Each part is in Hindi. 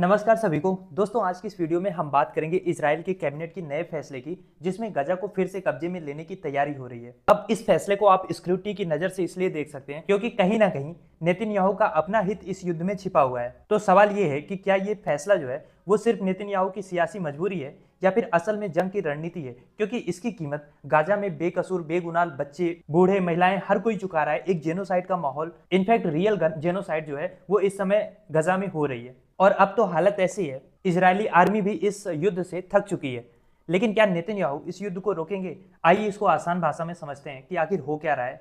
नमस्कार सभी को। दोस्तों, आज की इस वीडियो में हम बात करेंगे इजराइल के कैबिनेट की नए फैसले की, जिसमें गजा को फिर से कब्जे में लेने की तैयारी हो रही है। अब इस फैसले को आप स्क्रूटनी की नजर से इसलिए देख सकते हैं क्योंकि कहीं ना कहीं नेतन्याहू का अपना हित इस युद्ध में छिपा हुआ है। तो सवाल ये है कि क्या ये फैसला जो है वो सिर्फ नेतन्याहू की सियासी मजबूरी है या फिर असल में जंग की रणनीति है, क्योंकि इसकी कीमत गाजा में बेकसूर बेगुनाह बच्चे, बूढ़े, महिलाएं हर कोई चुका रहा है। एक जेनोसाइड का माहौल, इनफैक्ट रियल जेनोसाइड जो है वो इस समय गजा में हो रही है। और अब तो हालत ऐसी है, इजरायली आर्मी भी इस युद्ध से थक चुकी है। लेकिन क्या नेतन्याहू इस युद्ध को रोकेंगे? आइए इसको आसान भाषा में समझते हैं कि आखिर हो क्या रहा है।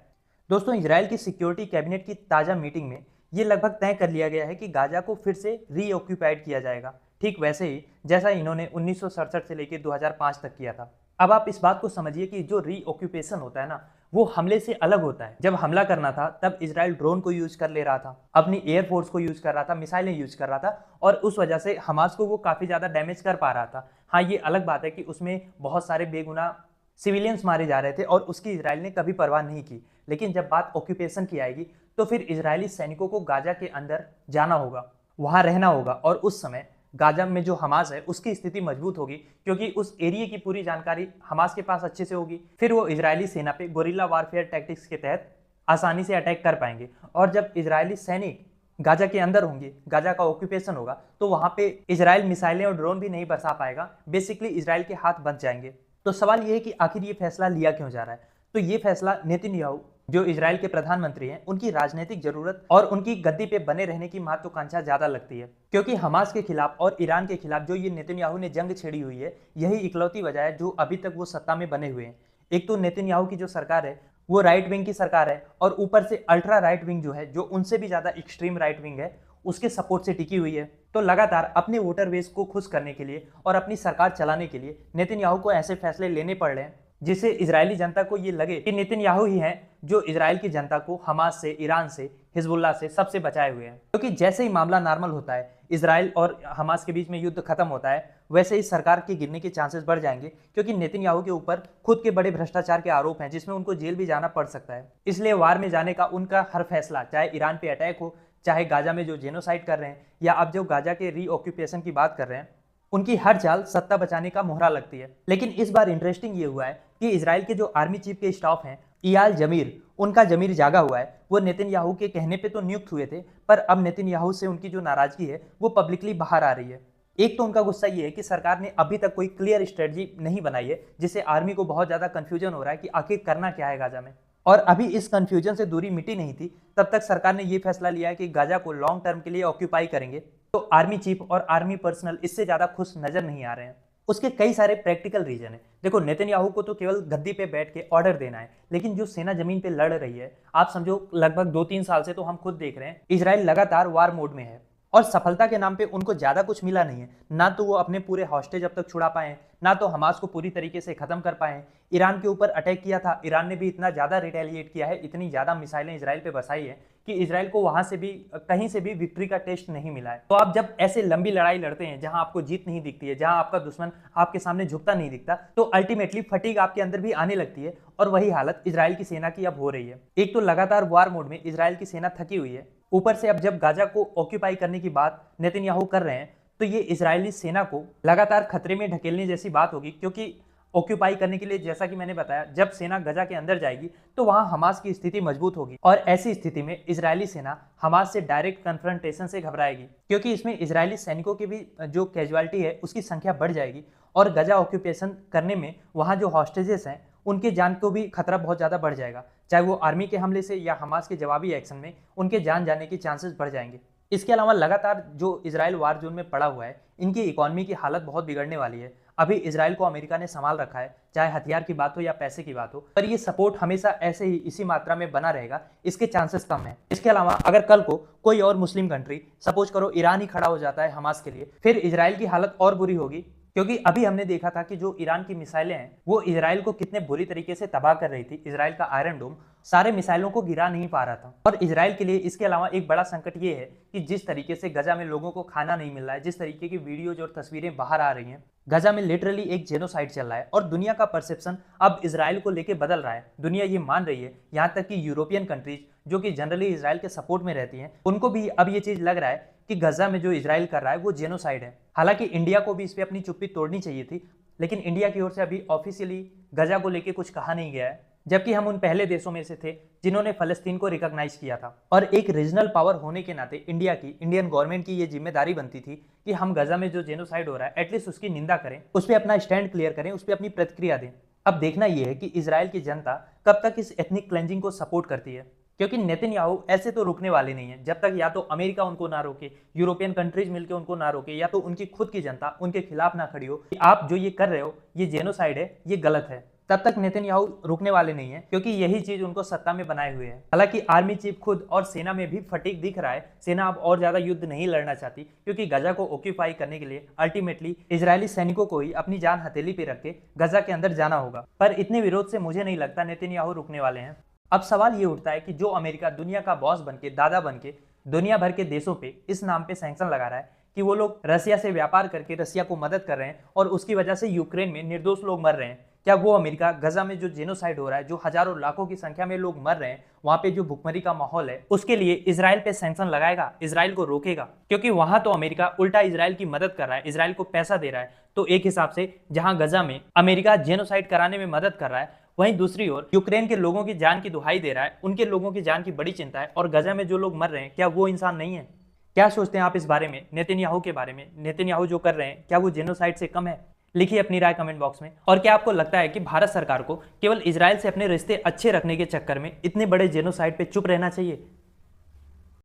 दोस्तों, इजराइल की सिक्योरिटी कैबिनेट की ताजा मीटिंग में ये लगभग तय कर लिया गया है कि गाजा को फिर से रीऑक्यूपाइड किया जाएगा, ठीक वैसे ही जैसा इन्होंने 1967 से लेकर 2005 तक किया था। अब आप इस बात को समझिए कि जो रीऑक्यूपेशन होता है ना, वो हमले से अलग होता है। जब हमला करना था तब इजराइल ड्रोन को यूज कर ले रहा था, अपनी एयरफोर्स को यूज कर रहा था, मिसाइलें यूज कर रहा था, और उस वजह से हमास को वो काफी ज्यादा डैमेज कर पा रहा था। हाँ, ये अलग बात है कि उसमें बहुत सारे बेगुनाह सिविलियंस मारे जा रहे थे और उसकी इजराइल ने कभी परवाह नहीं की। लेकिन जब बात ऑक्यूपेशन की आएगी तो फिर इजरायली सैनिकों को गाजा के अंदर जाना होगा, वहां रहना होगा, और उस समय गाजा में जो हमास है उसकी स्थिति मजबूत होगी, क्योंकि उस एरिया की पूरी जानकारी हमास के पास अच्छे से होगी। फिर वो इजरायली सेना पे गोरिल्ला वारफेयर टैक्टिक्स के तहत आसानी से अटैक कर पाएंगे। और जब इजरायली सैनिक गाजा के अंदर होंगे, गाजा का ऑक्यूपेशन होगा, तो वहां पे इजराइल मिसाइलें और ड्रोन भी नहीं बरसा पाएगा। बेसिकली इजराइल के हाथ बच जाएंगे। तो सवाल ये है कि आखिर ये फैसला लिया क्यों जा रहा है? तो ये फैसला नेतन्याहू, जो इजराइल के प्रधानमंत्री हैं, उनकी राजनीतिक जरूरत और उनकी गद्दी पे बने रहने की महत्वाकांक्षा ज्यादा लगती है। क्योंकि हमास के खिलाफ और ईरान के खिलाफ जो ये नेतन्याहू ने जंग छेड़ी हुई है, यही इकलौती वजह है जो अभी तक वो सत्ता में बने हुए हैं। एक तो नेतन्याहू की जो सरकार है वो राइट विंग की सरकार है, और ऊपर से अल्ट्रा राइट विंग जो है, जो उनसे भी ज्यादा एक्सट्रीम राइट विंग है, उसके सपोर्ट से टिकी हुई है। तो लगातार अपने वोटर बेस को खुश करने के लिए और अपनी सरकार चलाने के लिए नेतन्याहू को ऐसे फैसले लेने पड़ रहे हैं जिससे इजरायली जनता को ये लगे कि नेतन्याहू ही हैं जो इजराइल की जनता को हमास से, ईरान से, हिजबुल्लाह से, सबसे बचाए हुए हैं। क्योंकि जैसे ही मामला नॉर्मल होता है, इजराइल और हमास के बीच में युद्ध खत्म होता है, वैसे ही सरकार के गिरने के चांसेस बढ़ जाएंगे, क्योंकि नेतन्याहू के ऊपर खुद के बड़े भ्रष्टाचार के आरोप हैं जिसमें उनको जेल भी जाना पड़ सकता है। इसलिए वार में जाने का उनका हर फैसला, चाहे ईरान पे अटैक हो, चाहे गाजा में जो जेनोसाइड कर रहे हैं, या अब जो गाजा के रीऑक्यूपेशन की बात कर रहे हैं, उनकी हर चाल सत्ता बचाने का मोहरा लगती है। लेकिन इस बार इंटरेस्टिंग ये हुआ है कि इजराइल के जो आर्मी चीफ के स्टाफ हैं, इयाल जमीर, उनका जमीर जागा हुआ है। वो नेतन्याहू के कहने पे तो नियुक्त हुए थे, पर अब नेतन्याहू से उनकी जो नाराजगी है वो पब्लिकली बाहर आ रही है। एक तो उनका गुस्सा ये है कि सरकार ने अभी तक कोई क्लियर स्ट्रेटजी नहीं बनाई है, जिससे आर्मी को बहुत ज्यादा कंफ्यूजन हो रहा है कि आखिर करना क्या है गाजा में। और अभी इस कंफ्यूजन से दूरी मिटी नहीं थी तब तक सरकार ने यह फैसला लिया है कि गाजा को लॉन्ग टर्म के लिए ऑक्यूपाई करेंगे। तो आर्मी चीफ और आर्मी पर्सनल इससे ज्यादा खुश नजर नहीं आ रहे हैं। उसके कई सारे प्रैक्टिकल रीजन है। देखो, नेतन्याहू को तो केवल गद्दी पे बैठ के ऑर्डर देना है, लेकिन जो सेना जमीन पे लड़ रही है, आप समझो लगभग 2-3 साल से तो हम खुद देख रहे हैं, इजराइल लगातार वार मोड में है और सफलता के नाम पे उनको ज्यादा कुछ मिला नहीं है। ना तो वो अपने पूरे हॉस्टेज अब तक छुड़ा पाए, ना तो हमास को पूरी तरीके से खत्म कर पाए। ईरान के ऊपर अटैक किया था, ईरान ने भी इतना ज्यादा रिटेलिएट किया है, इतनी ज्यादा मिसाइलें इजराइल पे बरसाई है कि इजराइल को वहां से भी कहीं से भी विक्ट्री का टेस्ट नहीं मिला है। तो आप जब ऐसे लंबी लड़ाई लड़ते हैं जहां आपको जीत नहीं दिखती है, जहां आपका दुश्मन आपके सामने झुकता नहीं दिखता, तो अल्टीमेटली फटीग आपके अंदर भी आने लगती है। और वही हालत इजराइल की सेना की अब हो रही है। एक तो लगातार वार मोड में इजराइल की सेना थकी हुई है, ऊपर से अब जब गाजा को ऑक्यूपाई करने की बात नेतन्याहू कर रहे हैं, तो ये इजरायली सेना को लगातार खतरे में ढकेलने जैसी बात होगी। क्योंकि ऑक्यूपाई करने के लिए, जैसा कि मैंने बताया, जब सेना गजा के अंदर जाएगी तो वहां हमास की स्थिति मजबूत होगी, और ऐसी स्थिति में इजरायली सेना हमास से डायरेक्ट कन्फ्रंटेशन से घबराएगी, क्योंकि इसमें इजरायली सैनिकों की भी जो कैजुअलिटी है उसकी संख्या बढ़ जाएगी। और गजा ऑक्यूपेशन करने में वहां जो हॉस्टेजेस हैं उनके जान को भी खतरा बहुत ज्यादा बढ़ जाएगा, चाहे वो आर्मी के हमले से या हमास के जवाबी एक्शन में उनके जान जाने के चांसेस बढ़ जाएंगे। इसके अलावा लगातार जो इजराइल वार जोन में पड़ा हुआ है, इनकी इकोनॉमी की हालत बहुत बिगड़ने वाली है। अभी इजराइल को अमेरिका ने संभाल रखा है, चाहे हथियार की बात हो या पैसे की बात हो, पर ये सपोर्ट हमेशा ऐसे ही इसी मात्रा में बना रहेगा, इसके चांसेस कम है। इसके अलावा अगर कल को कोई और मुस्लिम कंट्री, सपोज करो ईरान ही खड़ा हो जाता है हमास के लिए, फिर इजराइल की हालत और बुरी होगी। क्योंकि अभी हमने देखा था कि जो ईरान की मिसाइलें हैं वो इजराइल को कितने बुरी तरीके से तबाह कर रही थी। इजराइल का आयरन डोम सारे मिसाइलों को गिरा नहीं पा रहा था। और इजराइल के लिए इसके अलावा एक बड़ा संकट ये है कि जिस तरीके से गजा में लोगों को खाना नहीं मिल रहा है, जिस तरीके की वीडियोज और तस्वीरें बाहर आ रही हैं, गजा में लिटरली एक जेनोसाइड चल रहा है। और दुनिया का परसेप्शन अब इजराइल को लेकर बदल रहा है। दुनिया ये मान रही है, यहाँ तक कि यूरोपियन कंट्रीज जो कि जनरली इजराइल के सपोर्ट में रहती हैं, उनको भी अब ये चीज लग रहा है कि गजा में जो इजराइल कर रहा है वो जेनोसाइड है। हालांकि इंडिया को भी इस पे अपनी चुप्पी तोड़नी चाहिए थी, लेकिन इंडिया की ओर से अभी ऑफिशियली गजा को लेके कुछ कहा नहीं गया है, जबकि हम उन पहले देशों में से थे जिन्होंने फलस्तीन को रिकॉग्नाइज किया था। और एक रीजनल पावर होने के नाते इंडियन गवर्नमेंट की ये जिम्मेदारी बनती थी कि हम गजा में जो जेनोसाइड हो रहा है एटलीस्ट उसकी निंदा करें, उस पर अपना स्टैंड क्लियर करें, उस पर अपनी प्रतिक्रिया दें। अब देखना यह है कि इजराइल की जनता कब तक इस एथनिक क्लेंजिंग को सपोर्ट करती है, क्योंकि नेतन्याहू ऐसे तो रुकने वाले नहीं है जब तक या तो अमेरिका उनको ना रोके, यूरोपियन कंट्रीज मिलकर उनको ना रोके, या तो उनकी खुद की जनता उनके खिलाफ ना खड़ी हो कि आप जो ये कर रहे हो ये जेनोसाइड है, ये गलत है। तब तक नेतन्याहू रुकने वाले नहीं है, क्योंकि यही चीज उनको सत्ता में बनाए हुए है। हालांकि आर्मी चीफ खुद और सेना में भी फटीग दिख रहा है, सेना अब और ज्यादा युद्ध नहीं लड़ना चाहती, क्योंकि गजा को ऑक्यूपाई करने के लिए अल्टीमेटली इजरायली सैनिकों को ही अपनी जान हथेली पे रख के गजा के अंदर जाना होगा। पर इतने विरोध से मुझे नहीं लगता नेतन्याहू रुकने वाले हैं। अब सवाल ये उठता है कि जो अमेरिका दुनिया का बॉस बनके, दादा बनके दुनिया भर के देशों पे इस नाम पे सैंक्शन लगा रहा है कि वो लोग रसिया से व्यापार करके रसिया को मदद कर रहे हैं और उसकी वजह से यूक्रेन में निर्दोष लोग मर रहे हैं, क्या वो अमेरिका गजा में जो जेनोसाइड हो रहा है, जो हजारों लाखों की संख्या में लोग मर रहे हैं, वहां पे जो भुखमरी का माहौल है, उसके लिए इजराइल पे सैंक्शन लगाएगा, इजराइल को रोकेगा? क्योंकि वहां तो अमेरिका उल्टा इजराइल की मदद कर रहा है, इजराइल को पैसा दे रहा है। तो एक हिसाब से जहां गजा में अमेरिका जेनोसाइड कराने में मदद कर रहा है, वहीं दूसरी ओर यूक्रेन के लोगों की जान की दुहाई दे रहा है, उनके लोगों की जान की बड़ी चिंता है। और गजा में जो लोग मर रहे हैं, क्या वो इंसान नहीं है? क्या सोचते हैं आप इस बारे में, नेतन्याहू के बारे में? नेतन्याहू जो कर रहे हैं क्या वो जेनोसाइड से कम है? लिखिए अपनी राय कमेंट बॉक्स में। और क्या आपको लगता है कि भारत सरकार को केवल इजराइल से अपने रिश्ते अच्छे रखने के चक्कर में इतने बड़े जेनोसाइड पे चुप रहना चाहिए?